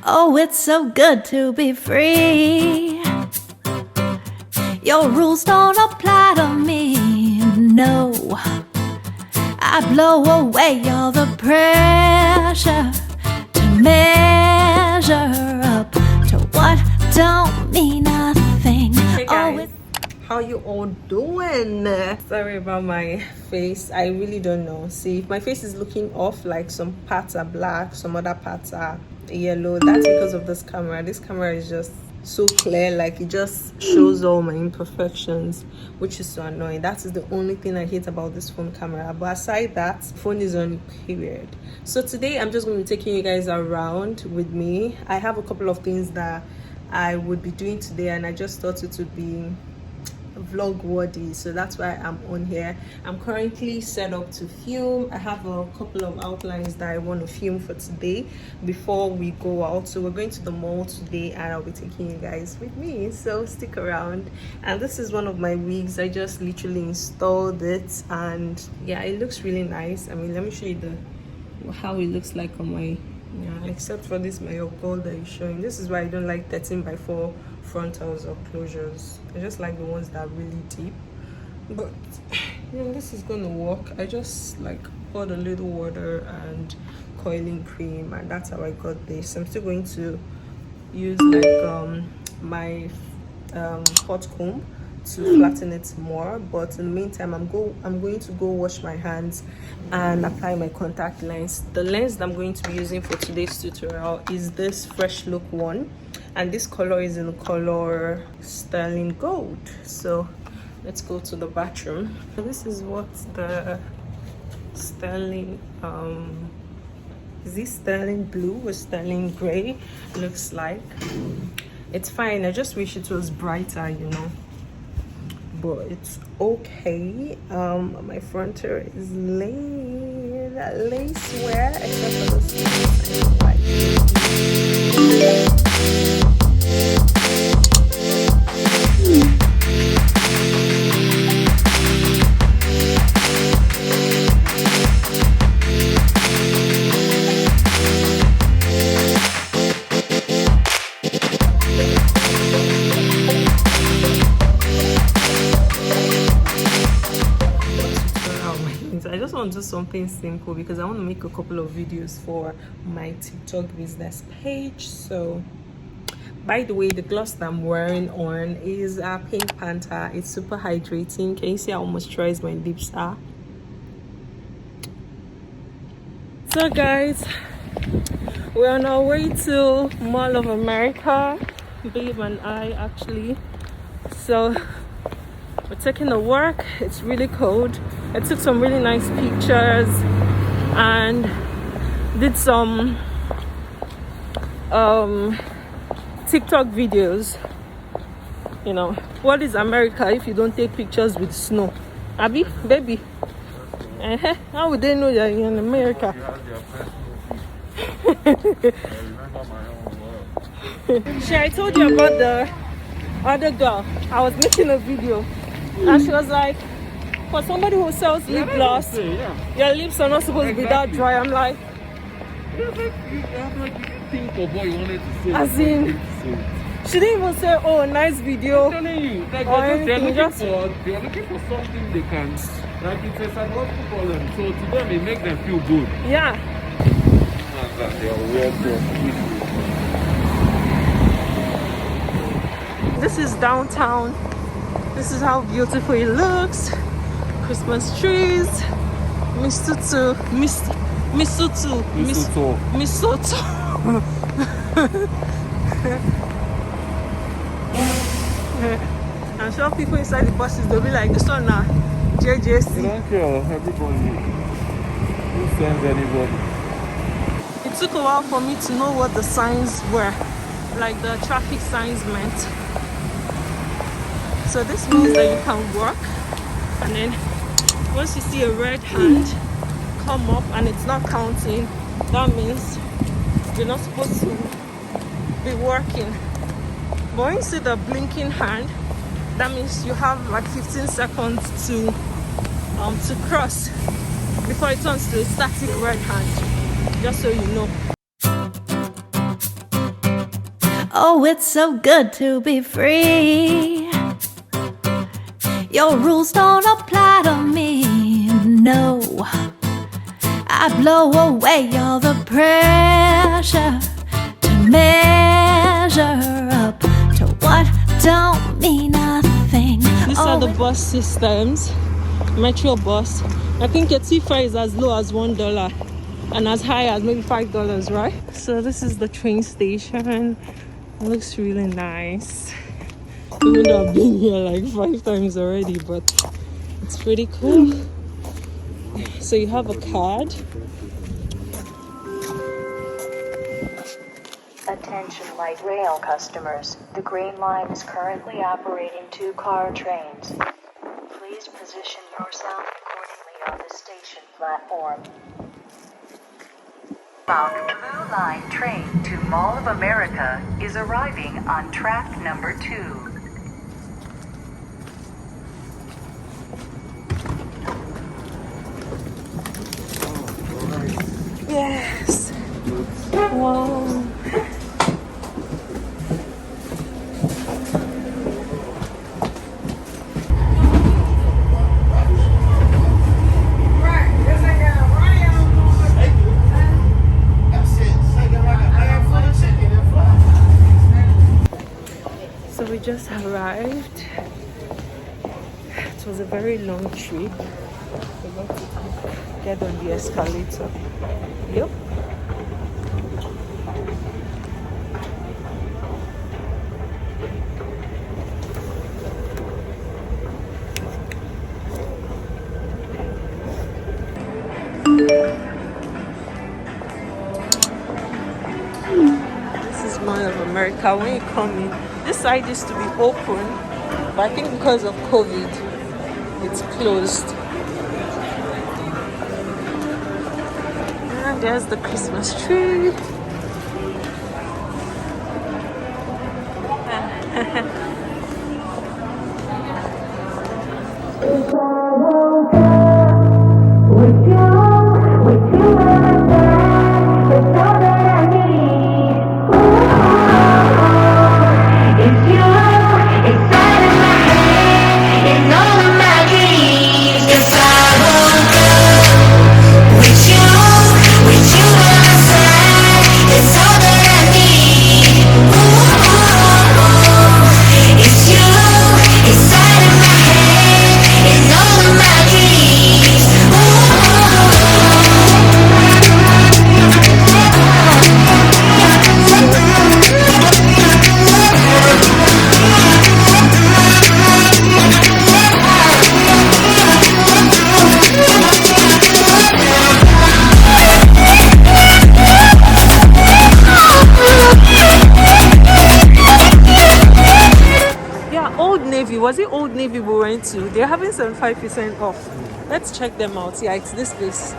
Oh, it's so good to be free. Your rules don't apply to me, no. I blow away all the pressure to measure up to what don't mean nothing. Hey guys, Oh, how you all doing? Sorry about my face. I really don't know. See, if my face is looking off, like some parts are black, some other parts are yellow, that's because of this camera. This camera is just so clear, like it just shows all my imperfections, which is so annoying. That is the only thing I hate about this phone camera, but aside that, phone is on, period. So today I'm just going to be taking you guys around with me. I have a couple of things that I would be doing today, and I just thought it would be vlog worthy, so that's why I'm on here. I'm currently set up to film. I have a couple of outlines that I want to film for today before we go out. So we're going to the mall today, and I'll be taking you guys with me, so stick around. And this is one of my wigs. I just literally installed it, and yeah, it looks really nice. I mean, let me show you how it looks like on my, yeah, except for this my gold that is showing. This is why I don't like 13x4 frontals or closures. I just like the ones that are really deep, but you know, this is gonna work. I just like poured a little water and coiling cream, and that's how I got this. I'm still going to use like my hot comb to flatten it more, but in the meantime I'm going to go wash my hands and apply my contact lens. The lens that I'm going to be using for today's tutorial is this Fresh Look one, and this color is in the color sterling gold. So let's go to the bathroom. This is what the sterling is this sterling blue or sterling gray looks like. It's fine, I just wish it was brighter, you know, but it's okay. My frontal is lace wear, except for the sleeves. I just want to do something simple because I want to make a couple of videos for my TikTok business page. So by the way, the gloss that I'm wearing on is a Pink Panther. It's super hydrating. Can you see how moisturized my lips are? So guys, we're on our way to Mall of America, Babe and I actually. So we're taking a walk. It's really cold. I took some really nice pictures and did some TikTok videos. You know, what is America if you don't take pictures with snow? Abby, baby. How would they know that you're in America? Sure, I told you about the other girl. I was making a video and she was like, for somebody who sells lip gloss, your lips are not supposed to be that dry. I'm like, think of what you wanted to say. as in, she didn't even say, oh, nice video. I'm telling you, like they're looking for something they can, like it's a psychological problem. So to them, it makes them feel good. Yeah. This is downtown. This is how beautiful it looks. Christmas trees, mistletoe. I'm sure people inside the buses, they'll be like, this one now, JJC. They don't care, everybody. Who sends anybody? It took a while for me to know what the signs were, like the traffic signs meant. So this means that you can walk, and then once you see a red hand come up and it's not counting, that means you're not supposed to be working. But when you see the blinking hand, that means you have like 15 seconds to cross before it turns to a static red hand, just so you know. Oh, it's so good to be free. Your rules don't apply to me, no. I blow away all the pressure to measure up to what don't mean nothing. These are the bus systems. Metro bus. I think your T-fare is as low as $1 and as high as maybe $5, right? So this is the train station. It looks really nice. Even though I've been here like 5 times already, but it's pretty cool. So you have a card. Attention light rail customers. The Green Line is currently operating 2 car trains. Please position yourself accordingly on the station platform. Bound Blue Line train to Mall of America is arriving on track number 2. Yes. Wow. So we just arrived. It was a very long trip. We're going to get on the escalator. Yep. This is Mall of America. When you come in, this side used to be open, but I think because of COVID, it's closed. And there's the Christmas tree. Was it Old Navy we went to? They're having 75% off. Let's check them out. Yeah, it's this place.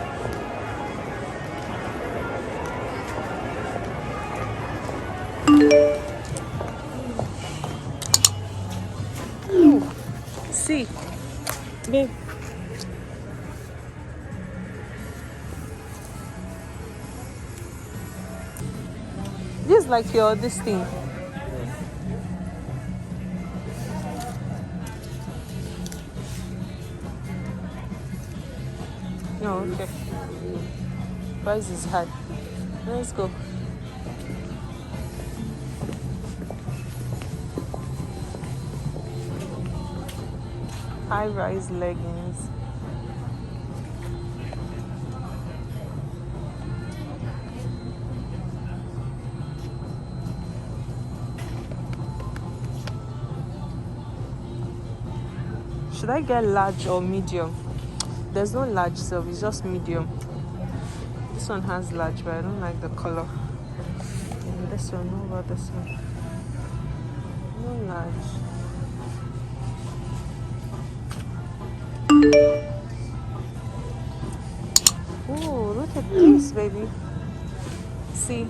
Ooh. See, babe. This is like your this thing. No, okay. Price is high. Let's go. High-rise leggings. Should I get large or medium? There's no large, so it's just medium. This one has large, but I don't like the color. And this one, what about this one? No large. Ooh, look at this, baby. See?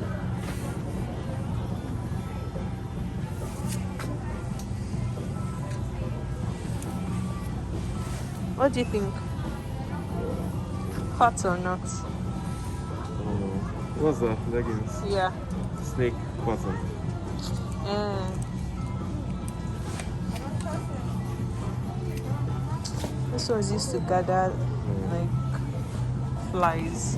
What do you think? Hot or not? What's that? Leggings? Yeah. Snake cotton. This one's used to gather like flies.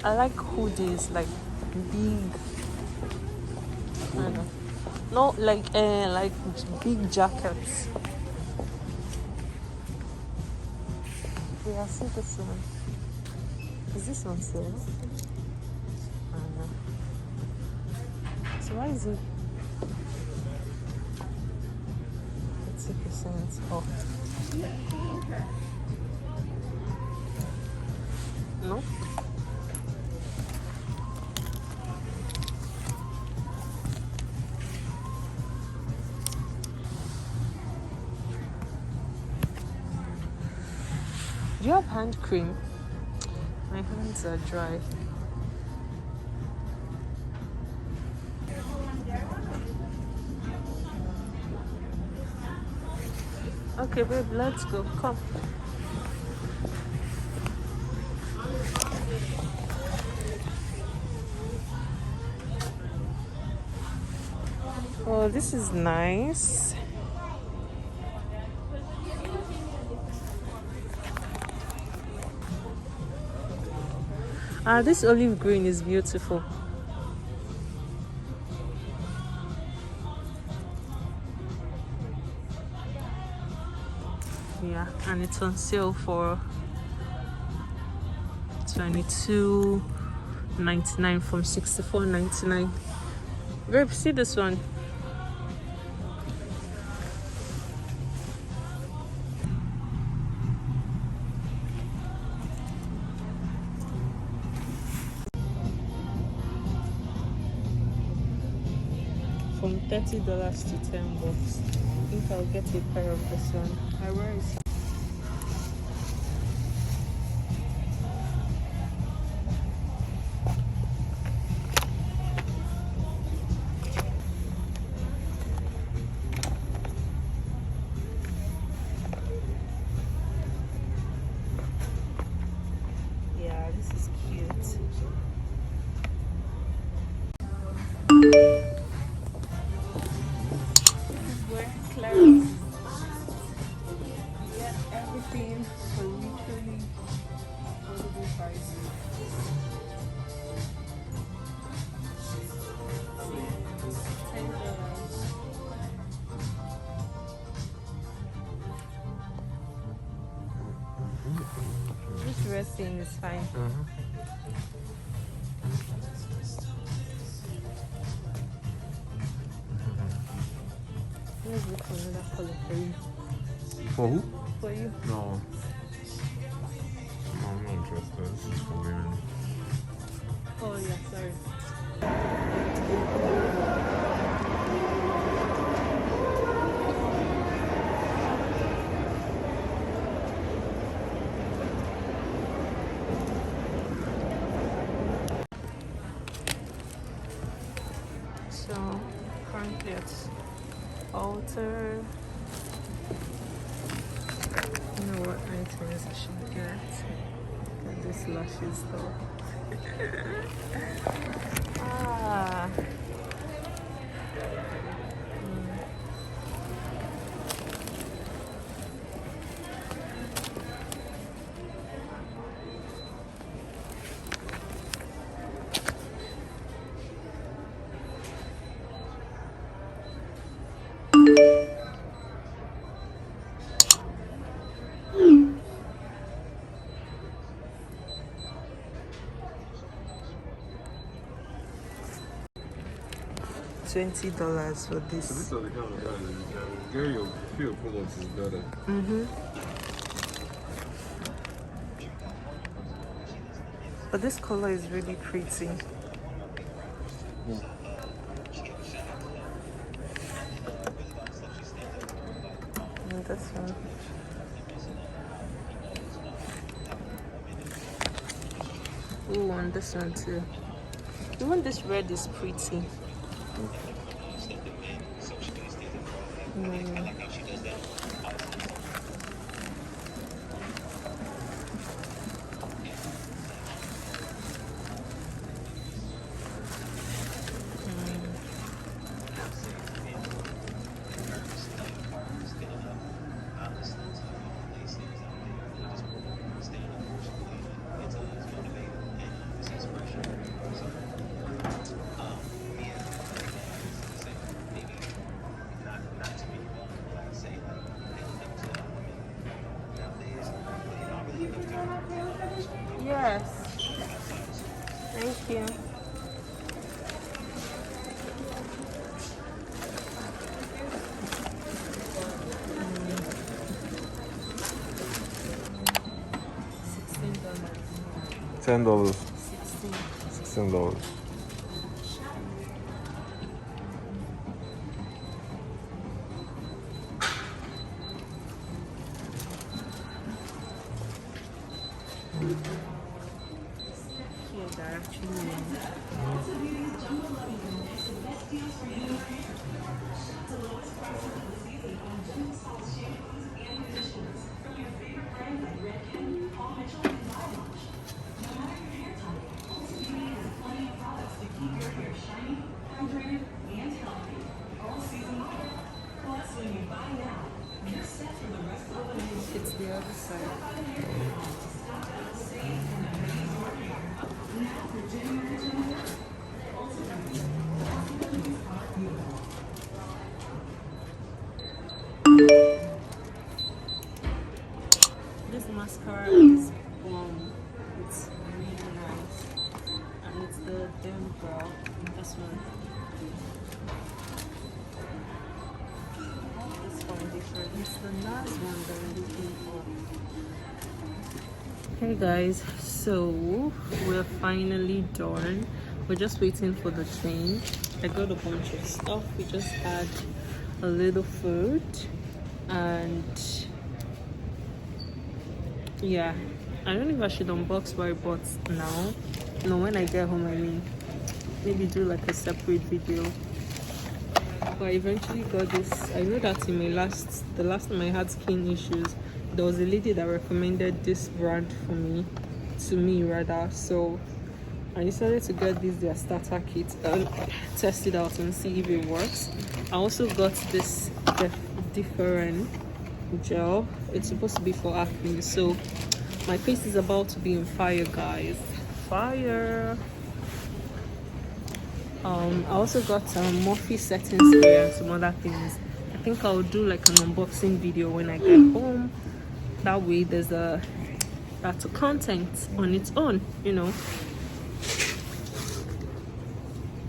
I like hoodies, like big. I don't know. No, like big jackets. Yeah, I see this one. Is this one still? I don't know. So why is it 50% off? No? Do you have hand cream? My hands are dry. Okay, babe, let's go. Come. Oh, this is nice. This olive green is beautiful. Yeah, and it's on sale for $22.99 from $64.99. Babe, see this one. From $30 to $10. I think I'll get a pair of this one. Where is it? Yeah, this is cute. Clarence. Yeah, everything for literally affordable prices. $10. This dressing is fine. Let's look for another color for you. For who? For you. No. I'm not interested. This is for women. Oh yeah, sorry. So currently it's Ulta. You know what items I should get? Get this lashes though. $20 for this. So these are the kind of guys you can get your feel products is better. But this color is really pretty. And this one. Ooh, and this one too. Even this red is pretty. Yes. Thank you. $10. 16. $16. Here, they're actually it's the other side. This mascara is bomb. It's really nice. And it's the Dem Brow. This one. This foundation. It's the last one that I'm looking for. Hey guys, so we're finally done. We're just waiting for the train. I got a bunch of stuff. We just had a little food and yeah, I don't know if I should unbox what I bought now. No, when I get home, I mean, maybe do like a separate video. But I eventually got this. I know that in the last time I had skin issues, there was a lady that recommended this brand to me rather. So I decided to get their starter kit and test it out and see if it works. I also got this different gel. It's supposed to be for acne, so my face is about to be on fire, guys. Fire. I also got Morphe setting spray and some other things. I think I'll do like an unboxing video when I get home. That way there's that's a content on its own, you know.